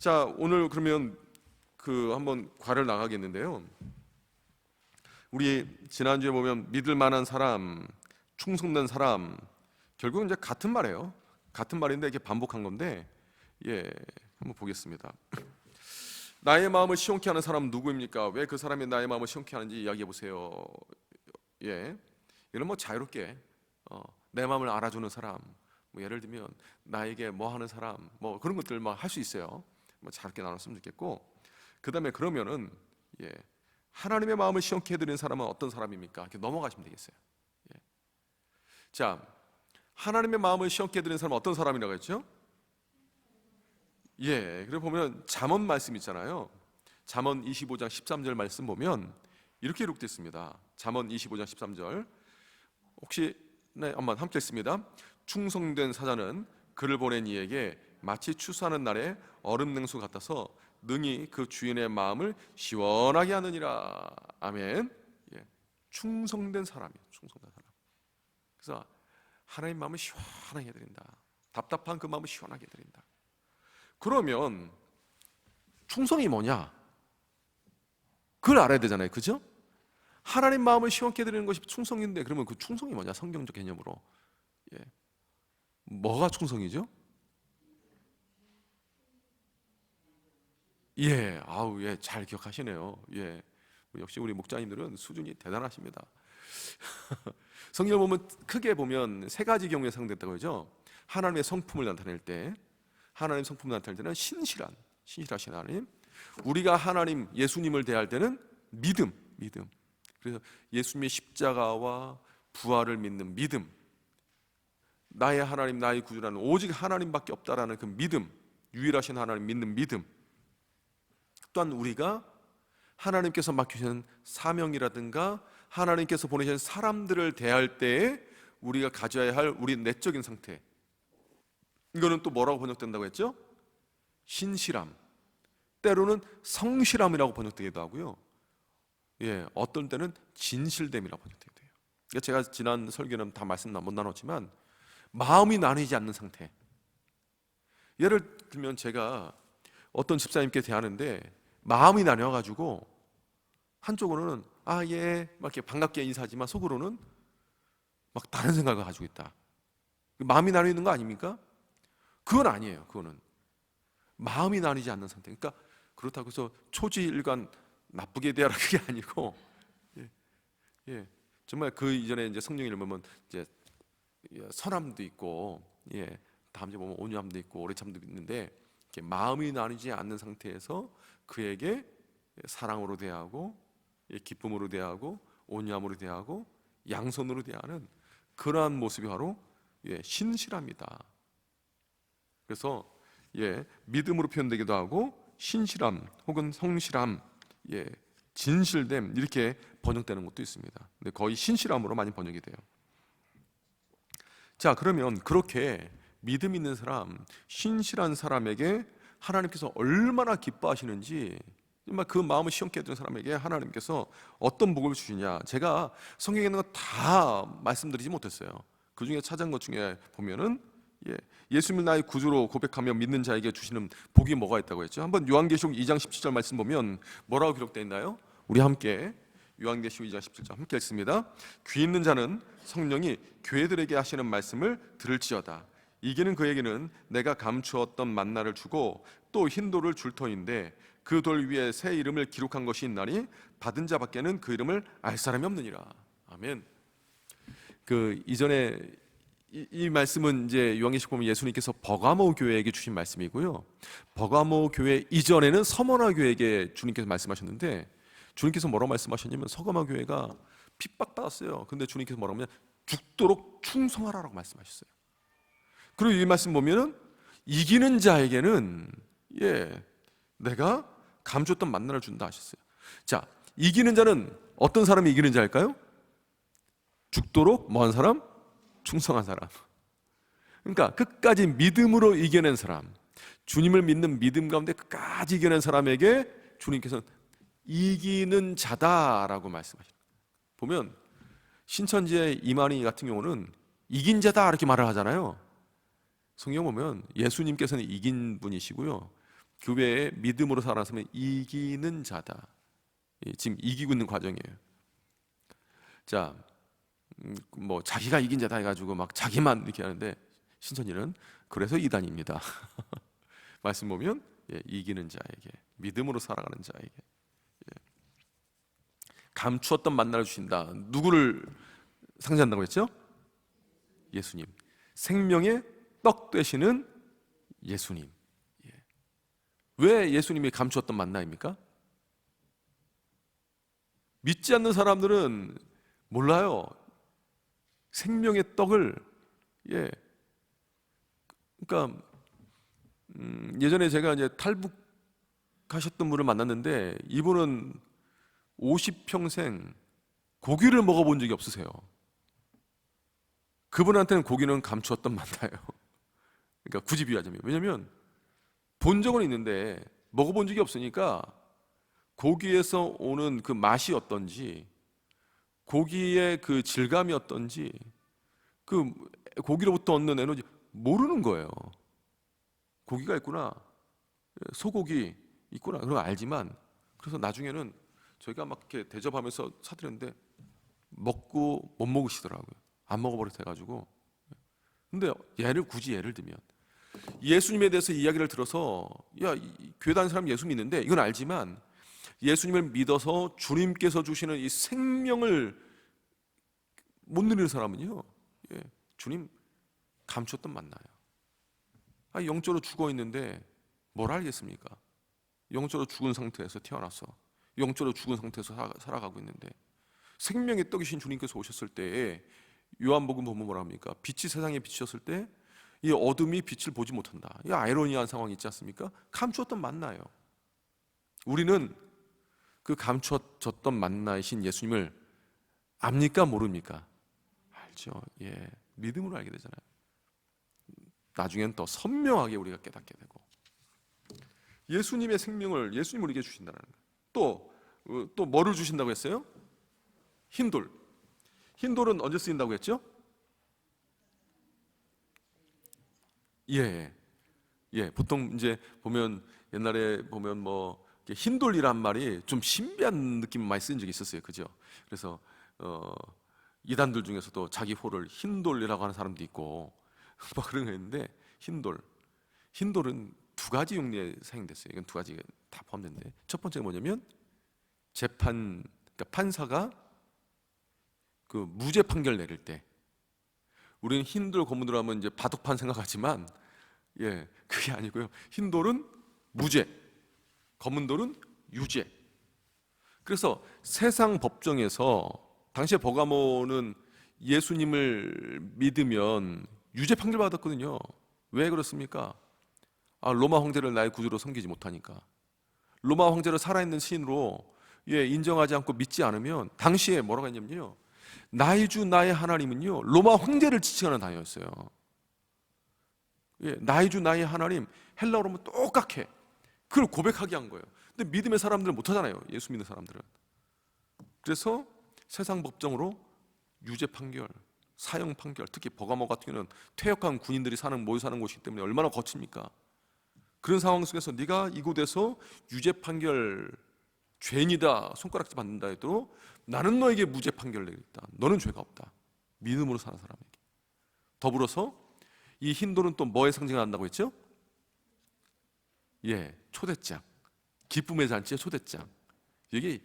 자, 오늘 그러면 한번 과를 나가겠는데요. 우리 지난주에 보면 믿을 만한 사람, 충성된 사람, 결국은 이제 같은 말이에요. 같은 말인데 이렇게 반복한 건데, 한번 보겠습니다. 나의 마음을 시원케 하는 사람은 누구입니까? 왜 그 사람이 나의 마음을 시원케 하는지 이야기해 보세요. 이런 자유롭게 내 마음을 알아주는 사람, 예를 들면 나에게 뭐 하는 사람, 그런 것들 할 수 있어요. 자유롭게 나눴으면 좋겠고, 그 다음에 그러면은 하나님의 마음을 시원케 해드리는 사람은 어떤 사람입니까? 이렇게 넘어가시면 되겠어요. 자, 하나님의 마음을 시원케 해드리는 사람은 어떤 사람이라고 했죠? 그리고 보면 잠언 말씀 있잖아요. 잠언 25장 13절 말씀 보면 이렇게 기록되어 있습니다. 잠언 25장 13절 혹시 한번 함께 읽습니다. 충성된 사자는 그를 보낸 이에게 마치 추수하는 날에 얼음 냉수 같아서 능히 그 주인의 마음을 시원하게 하느니라. 아멘. 충성된 사람이에요. 충성된 사람. 그래서 하나님 마음을 시원하게 해드린다. 답답한 그 마음을 시원하게 해드린다. 그러면 충성이 뭐냐? 그걸 알아야 되잖아요. 그죠? 하나님 마음을 시원케 해드리는 것이 충성인데, 그러면 그 충성이 뭐냐? 성경적 개념으로 뭐가 충성이죠? 잘 기억하시네요. 역시 우리 목자님들은 수준이 대단하십니다. 성경을 보면 크게 보면 세 가지 경우에 사용됐다고 하죠. 하나님의 성품을 나타낼 때, 하나님 성품을 나타낼 때는 신실하신 하나님. 우리가 하나님, 예수님을 대할 때는 믿음. 그래서 예수님의 십자가와 부활을 믿는 믿음. 나의 하나님, 나의 구주라는 오직 하나님밖에 없다라는 그 믿음, 유일하신 하나님 믿는 믿음. 또한 우리가 하나님께서 맡기신 사명이라든가 하나님께서 보내신 사람들을 대할 때에 우리가 가져야 할 우리 내적인 상태, 이거는 또 뭐라고 번역된다고 했죠? 신실함, 때로는 성실함이라고 번역되기도 하고요. 어떤 때는 진실됨이라고 번역되기도 해요. 그러니까 제가 지난 설교는 다 말씀 못 나눴지만 마음이 나뉘지 않는 상태. 예를 들면 제가 어떤 집사님께 대하는데 마음이 나뉘어가지고 한쪽으로는 막 이렇게 반갑게 인사하지만 속으로는 막 다른 생각을 가지고 있다. 마음이 나뉘는 거 아닙니까? 그건 아니에요. 그거는 마음이 나뉘지 않는 상태. 그러니까 그렇다고 해서 초지일관 나쁘게 대하라 그게 아니고, 정말 그 이전에 이제 성령을 보면 이제 선함도 있고, 다음 주에 보면 온유함도 있고 오래참도 있는데, 이렇게 마음이 나뉘지 않는 상태에서 그에게 사랑으로 대하고, 기쁨으로 대하고, 온유함으로 대하고, 양손으로 대하는 그러한 모습이 바로 신실함이다. 그래서 믿음으로 표현되기도 하고, 신실함 혹은 성실함, 진실됨 이렇게 번역되는 것도 있습니다. 근데 거의 신실함으로 많이 번역이 돼요. 자, 그러면 그렇게 믿음 있는 사람, 신실한 사람에게 하나님께서 얼마나 기뻐하시는지, 정말 그 마음을 시원케 해주는 사람에게 하나님께서 어떤 복을 주시냐, 제가 성경에 있는 거 다 말씀드리지 못했어요. 그 중에 찾은 것 중에 보면은 예수님을 나의 구주로 고백하며 믿는 자에게 주시는 복이 뭐가 있다고 했죠? 한번 요한계시록 2장 17절 말씀 보면 뭐라고 기록되어 있나요? 우리 함께 요한계시록 2장 17절 함께 읽습니다. 귀 있는 자는 성령이 교회들에게 하시는 말씀을 들을지어다. 이기는 그에게는 내가 감추었던 만나를 주고 또 흰 돌을 줄 터인데 그 돌 위에 새 이름을 기록한 것이 있나니 받은 자밖에는 그 이름을 알 사람이 없느니라. 아멘. 그 이전에 이 말씀은 이제 요한계시록 보면 예수님께서 버가모 교회에게 주신 말씀이고요. 버가모 교회 이전에는 서머나 교회에게 주님께서 말씀하셨는데, 주님께서 뭐라고 말씀하셨냐면 서머나 교회가 핍박받았어요. 근데 주님께서 뭐라고 하면 죽도록 충성하라고 말씀하셨어요. 그리고 이 말씀 보면은 이기는 자에게는 내가 감췄던 만나를 준다 하셨어요. 자, 이기는 자는 어떤 사람이 이기는 자일까요? 죽도록 뭐한 사람? 충성한 사람. 그러니까 끝까지 믿음으로 이겨낸 사람, 주님을 믿는 믿음 가운데 끝까지 이겨낸 사람에게 주님께서는 이기는 자다라고 말씀하십니다. 보면 신천지의 이만희 같은 경우는 이긴 자다 이렇게 말을 하잖아요. 성경 보면 예수님께서는 이긴 분이시고요, 교회에 믿음으로 살아서면 이기는 자다. 지금 이기고 있는 과정이에요. 자, 뭐 자기가 이긴 자다 해가지고 막 자기만 이렇게 하는데 신천지는 그래서 이단입니다. 말씀 보면 이기는 자에게, 믿음으로 살아가는 자에게 감추었던 만나를 주신다. 누구를 상징한다고 했죠? 예수님. 생명의 떡 되시는 예수님. 왜 예수님이 감추었던 만나입니까? 믿지 않는 사람들은 몰라요. 생명의 떡을. 그러니까 예전에 제가 이제 탈북하셨던 분을 만났는데 이분은 50평생 고기를 먹어본 적이 없으세요. 그분한테는 고기는 감추었던 만나예요. 그러니까 굳이 비하자면, 왜냐하면 본 적은 있는데 먹어본 적이 없으니까 고기에서 오는 그 맛이 어떤지, 고기의 그 질감이 어떤지, 그 고기로부터 얻는 에너지 모르는 거예요. 고기가 있구나, 소고기 있구나, 그런 거 알지만, 그래서 나중에는 저희가 막 이렇게 대접하면서 사드렸는데 먹고 못 먹으시더라고요. 안 먹어버려서 해가지고. 근데 굳이 예를 들면 예수님에 대해서 이야기를 들어서, 야, 교회 다니는 사람 예수 믿는데, 이건 알지만 예수님을 믿어서 주님께서 주시는 이 생명을 못 누리는 사람은요, 주님 감췄던 만나요. 영적으로 죽어 있는데 뭘 알겠습니까? 영적으로 죽은 상태에서 태어나서 영적으로 죽은 상태에서 살아가고 있는데, 생명의 떡이신 주님께서 오셨을 때에 요한복음 보면 뭐라 합니까? 빛이 세상에 비추었을 때 이 어둠이 빛을 보지 못한다. 이 아이러니한 상황이 있지 않습니까? 감추었던 만나예요. 우리는 그 감추어졌던 만나이신 예수님을 압니까? 모릅니까? 알죠. 믿음으로 알게 되잖아요. 나중엔 더 선명하게 우리가 깨닫게 되고, 예수님의 생명을 예수님을 우리에게 주신다는 거예요. 또 뭐를 주신다고 했어요? 흰돌. 흰돌은 언제 쓰인다고 했죠? 보통 이제 보면, 옛날에 보면 뭐 흰돌이란 말이 좀 신비한 느낌을 많이 쓴 적이 있었어요. 그죠? 그래서 이단들 중에서도 자기 호를 흰돌이라고 하는 사람도 있고 막 그런 거 있는데, 흰돌은 두 가지 용례에 사용됐어요. 이건 두 가지가 다 포함되는데, 첫 번째가 뭐냐면 그러니까 판사가 그 무죄 판결 내릴 때, 우리는 흰돌 검은돌 하면 이제 바둑판 생각하지만 그게 아니고요. 흰돌은 무죄, 검은돌은 유죄. 그래서 세상 법정에서 당시에 버가모는 예수님을 믿으면 유죄 판결 받았거든요. 왜 그렇습니까? 로마 황제를 나의 구주로 섬기지 못하니까. 로마 황제를 살아있는 신으로 인정하지 않고 믿지 않으면, 당시에 뭐라고 했냐면요, 나의 주 나의 하나님은요 로마 황제를 지칭하는 단어였어요. 나의 주 나의 하나님, 헬라어로 하면 똑같게 그걸 고백하게 한 거예요. 근데 믿음의 사람들은 못하잖아요. 예수 믿는 사람들은. 그래서 세상 법정으로 유죄 판결, 사형 판결, 특히 버가모 같은 경우는 퇴역한 군인들이 모여 사는 곳이기 때문에 얼마나 거칩니까? 그런 상황 속에서 네가 이곳에서 유죄 판결, 죄인이다, 손가락질 받는다 해도 나는 너에게 무죄 판결을 내리겠다. 너는 죄가 없다. 믿음으로 사는 사람에게. 더불어서 이 흰돌은 또 뭐에 상징한다고 했죠? 초대장, 기쁨의 잔치의 초대장. 이게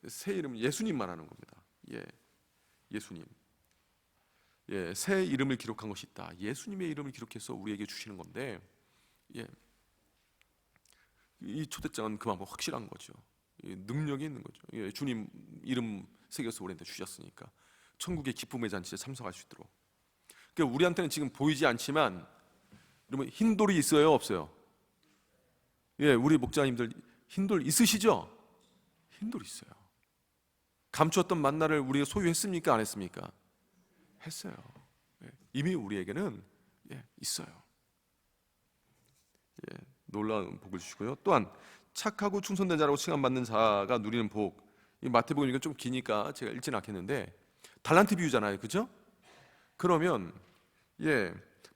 새 이름 예수님 말하는 겁니다. 예수님. 새 이름을 기록한 것이 있다. 예수님의 이름을 기록해서 우리에게 주시는 건데, 이 초대장은 그만큼 확실한 거죠. 능력이 있는 거죠. 주님 이름 새겨서 우리한테 주셨으니까 천국의 기쁨의 잔치에 참석할 수 있도록. 그러니까 우리한테는 지금 보이지 않지만, 여러분 흰돌이 있어요, 없어요? 우리 목자님들 흰돌 있으시죠? 흰돌 있어요. 감추었던 만나를 우리가 소유했습니까? 안 했습니까? 했어요. 이미 우리에게는 있어요. 놀라운 복을 주시고요. 또한 착하고 충성된 자라고 칭함받는 자가 누리는 복. 이 마태복음 이건 좀 기니까 제가 읽지는 않겠는데, 달란트 비유잖아요, 그죠? 그러면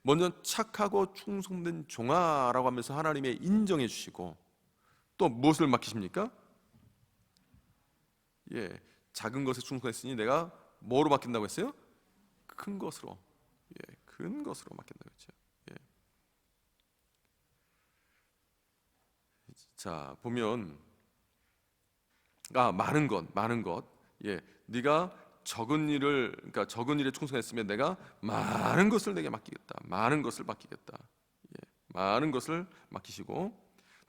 먼저 착하고 충성된 종아라고 하면서 하나님의 인정해 주시고, 또 무엇을 맡기십니까? 예, 작은 것에 충성했으니 내가 뭐로 맡긴다고 했어요? 큰 것으로. 예, 큰 것으로 맡긴다고 했죠. 예. 자, 보면 많은 것. 예, 네가 그러니까 적은 일에 충성했으면 내가 많은 것을 내게 맡기겠다. 많은 것을 맡기겠다. 예, 많은 것을 맡기시고,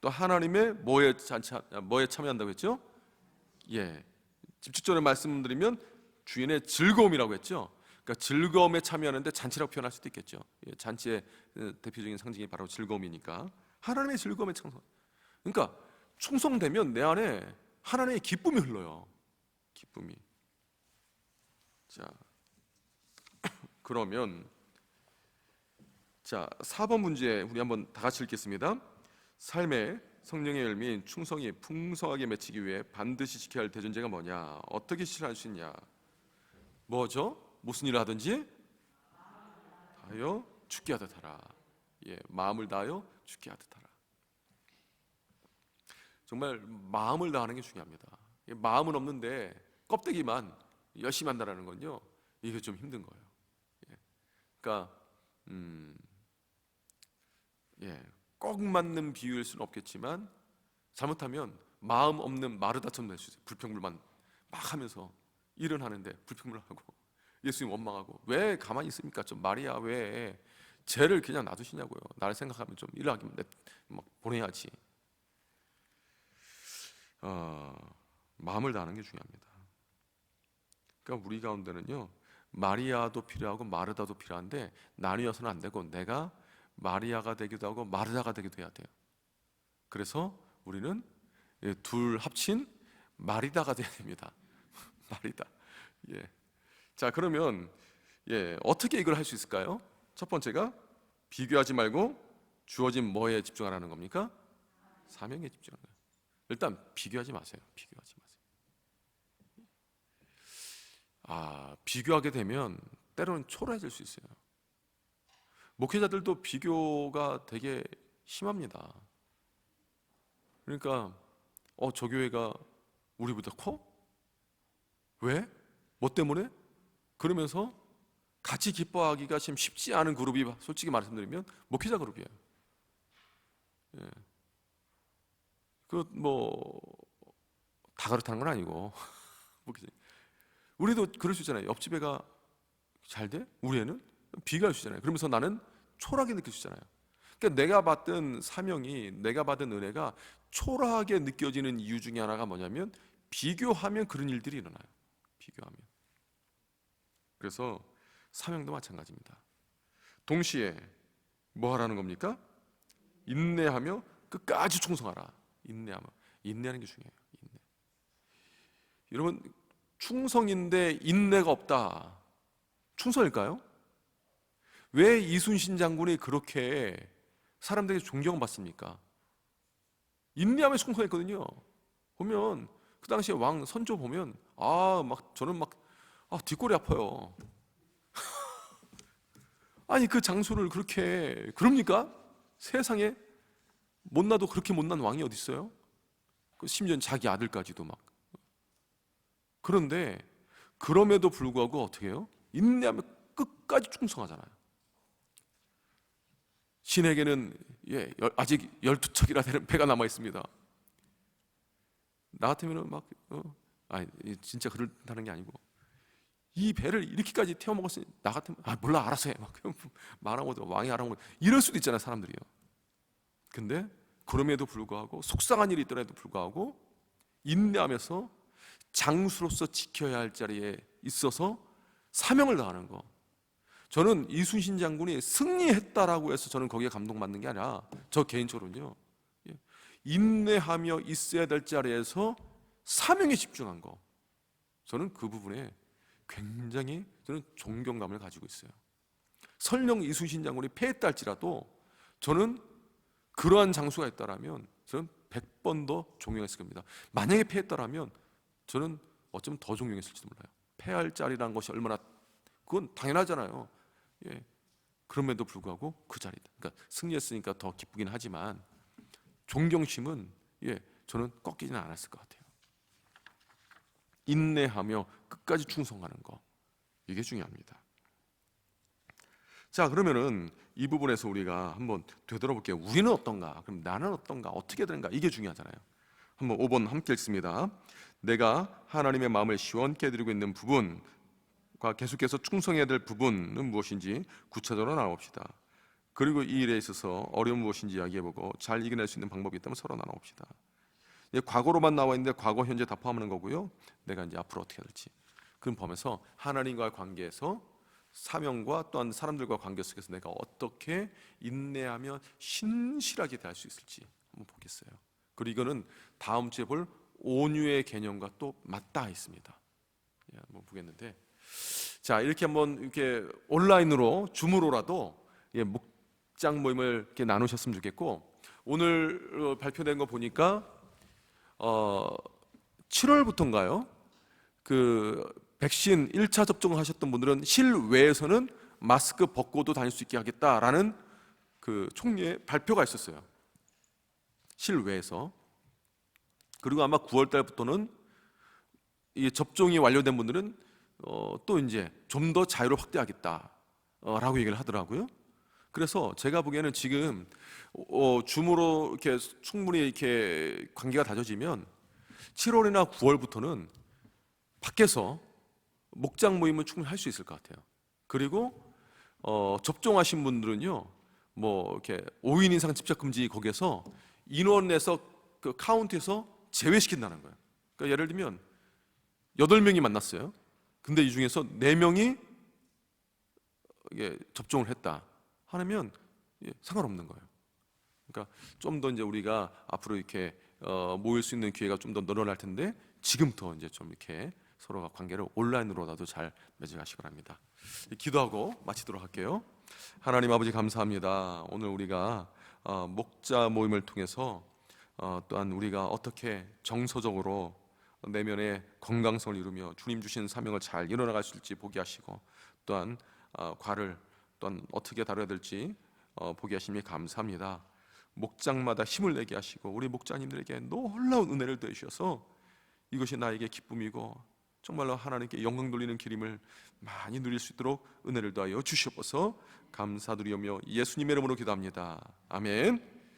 또 하나님의 뭐에 참여한다고 했죠? 예, 집주전에 말씀드리면 주인의 즐거움이라고 했죠. 그러니까 즐거움에 참여하는데 잔치라고 표현할 수도 있겠죠. 예, 잔치의 대표적인 상징이 바로 즐거움이니까 하나님의 즐거움에 충성. 그러니까 충성되면 내 안에 하나님의 기쁨이 흘러요. 기쁨이. 자, 그러면 자, 4번 문제 우리 한번 다 같이 읽겠습니다. 삶의 성령의 열매인 충성이 풍성하게 맺히기 위해 반드시 지켜야 할 대전제가 뭐냐? 어떻게 실천할 수 있냐? 뭐죠? 무슨 일을 하든지 다하여 죽게 하듯 하라. 예, 마음을 다하여 죽게 하듯 하라. 정말 마음을 다하는 게 중요합니다. 마음은 없는데 껍데기만 열심히 한다라는 건요, 이게 좀 힘든 거예요. 예, 그러니까 예, 꼭 맞는 비유일 수는 없겠지만 잘못하면 마음 없는 마르다처럼 될 수 있어요. 불평불만 막 하면서 일은 하는데 불평불하고 예수님 원망하고, 왜 가만히 있습니까? 좀 마리아 왜 쟤를 그냥 놔두시냐고요. 나를 생각하면 좀 일하기만 막 보내야지. 마음을 다하는 게 중요합니다. 그러니까 우리 가운데는요, 마리아도 필요하고 마르다도 필요한데 나뉘어서는 안 되고 내가 마리아가 되기도 하고 마르다가 되기도 해야 돼요. 그래서 우리는 둘 합친 마리다가 돼야 됩니다. 마리다. 예. 자, 그러면 어떻게 이걸 할 수 있을까요? 첫 번째가 비교하지 말고 주어진 뭐에 집중하라는 겁니까? 사명에 집중하는 거예요. 일단 비교하지 마세요. 비교하지 마세요. 비교하게 되면 때로는 초라해질 수 있어요. 목회자들도 비교가 되게 심합니다. 그러니까 저 교회가 우리보다 커? 왜? 뭐 때문에? 그러면서 같이 기뻐하기가 지금 쉽지 않은 그룹이 솔직히 말씀드리면 목회자 그룹이에요. 예. 다 그렇다는 건 아니고 우리도 그럴 수 있잖아요. 옆집 애가 잘 돼? 우리 애는? 비교할 수 있잖아요. 그러면서 나는 초라하게 느낄 수 있잖아요. 그러니까 내가 받은 사명이, 내가 받은 은혜가 초라하게 느껴지는 이유 중에 하나가 뭐냐면 비교하면 그런 일들이 일어나요. 비교하면. 그래서 사명도 마찬가지입니다. 동시에 뭐 하라는 겁니까? 인내하며 끝까지 충성하라. 인내하는 게 중요해요. 인내. 여러분, 충성인데 인내가 없다. 충성일까요? 왜 이순신 장군이 그렇게 사람들에게 존경받습니까? 인내하며 충성했거든요. 보면 그 당시에 왕 선조 보면 저는 뒷골이 아파요. 아니 그 장수를 그렇게 그럽니까? 세상에 못나도 그렇게 못난 왕이 어디 있어요? 심지어 자기 아들까지도 막. 그런데 그럼에도 불구하고 어떻게 해요? 인내하며 끝까지 충성하잖아요. 신에게는 아직 12척이나 되는 배가 남아 있습니다. 나 같으면은 진짜 그렇다는 게 아니고 이 배를 이렇게까지 태워 먹었으니 나 같으면 몰라 알아서 해 막 말하고 왕이 알아보고 이럴 수도 있잖아요, 사람들이요. 근데 그럼에도 불구하고 속상한 일이 있더라도 불구하고 인내하면서 장수로서 지켜야 할 자리에 있어서 사명을 다하는 거. 저는 이순신 장군이 승리했다라고 해서 저는 거기에 감동받는 게 아니라 저 개인적으로는요, 인내하며 있어야 될 자리에서 사명에 집중한 거, 저는 그 부분에 굉장히 저는 존경감을 가지고 있어요. 설령 이순신 장군이 패했다 할지라도 저는 그러한 장수가 있다라면 저는 100번 더 존경했을 겁니다. 만약에 패했다라면 저는 어쩌면 더 존경했을지도 몰라요. 패할 자리라는 것이 얼마나, 그건 당연하잖아요. 그럼에도 불구하고 그 자리다. 그러니까 승리했으니까 더 기쁘긴 하지만 존경심은 저는 꺾이지는 않았을 것 같아요. 인내하며 끝까지 충성하는 거, 이게 중요합니다. 자, 그러면은 이 부분에서 우리가 한번 되돌아볼게요. 우리는 어떤가? 그럼 나는 어떤가? 어떻게 되는가? 이게 중요하잖아요. 한번 5번 함께 읽습니다. 내가 하나님의 마음을 시원케 해드리고 있는 부분과 계속해서 충성해야 될 부분은 무엇인지 구체적으로 나눠봅시다. 그리고 이 일에 있어서 어려운 무엇인지 이야기해보고 잘 이겨낼 수 있는 방법이 있다면 서로 나눠봅시다. 과거로만 나와 있는데 과거, 현재 다 포함하는 거고요. 내가 이제 앞으로 어떻게 될지. 그럼 보면서 하나님과의 관계에서 사명과 또한 사람들과 관계 속에서 내가 어떻게 인내하며 신실하게 대할 수 있을지 한번 보겠어요. 그리고 이거는 다음 주에 볼 온유의 개념과 또 맞닿아 있습니다. 한번 보겠는데, 자, 이렇게 한번 이렇게 온라인으로 줌으로라도 목장 모임을 이렇게 나누셨으면 좋겠고, 오늘 발표된 거 보니까 7월부터인가요? 그 백신 1차 접종을 하셨던 분들은 실외에서는 마스크 벗고도 다닐 수 있게 하겠다라는 그 총리의 발표가 있었어요. 실외에서. 그리고 아마 9월 달부터는 이 접종이 완료된 분들은 또 이제 좀 더 자유를 확대하겠다라고 얘기를 하더라고요. 그래서 제가 보기에는 지금 줌으로 이렇게 충분히 이렇게 관계가 다져지면 7월이나 9월부터는 밖에서 목장 모임은 충분히 할 수 있을 것 같아요. 그리고 접종하신 분들은요, 뭐 이렇게 5인 이상 집합 금지 거기에서 인원에서 그 카운트에서 제외시킨다는 거예요. 그러니까 예를 들면 8명이 만났어요. 근데 이 중에서 4명이 접종을 했다 하면 상관없는 거예요. 그러니까 좀 더 이제 우리가 앞으로 이렇게 모일 수 있는 기회가 좀 더 늘어날 텐데 지금부터 이제 좀 이렇게 서로가 관계를 온라인으로라도 잘 맺어가시기 바랍니다. 기도하고 마치도록 할게요. 하나님 아버지 감사합니다. 오늘 우리가 목자 모임을 통해서 또한 우리가 어떻게 정서적으로 내면의 건강성을 이루며 주님 주신 사명을 잘 이뤄나갈 수 있을지 보게 하시고, 또한 과를 또한 어떻게 다뤄야 될지 보게 하시니 감사합니다. 목장마다 힘을 내게 하시고 우리 목자님들에게 놀라운 은혜를 더해주셔서 이것이 나에게 기쁨이고 정말로 하나님께 영광 돌리는 길임을 많이 누릴 수 있도록 은혜를 더하여 주시옵소서. 감사드리오며 예수님의 이름으로 기도합니다. 아멘.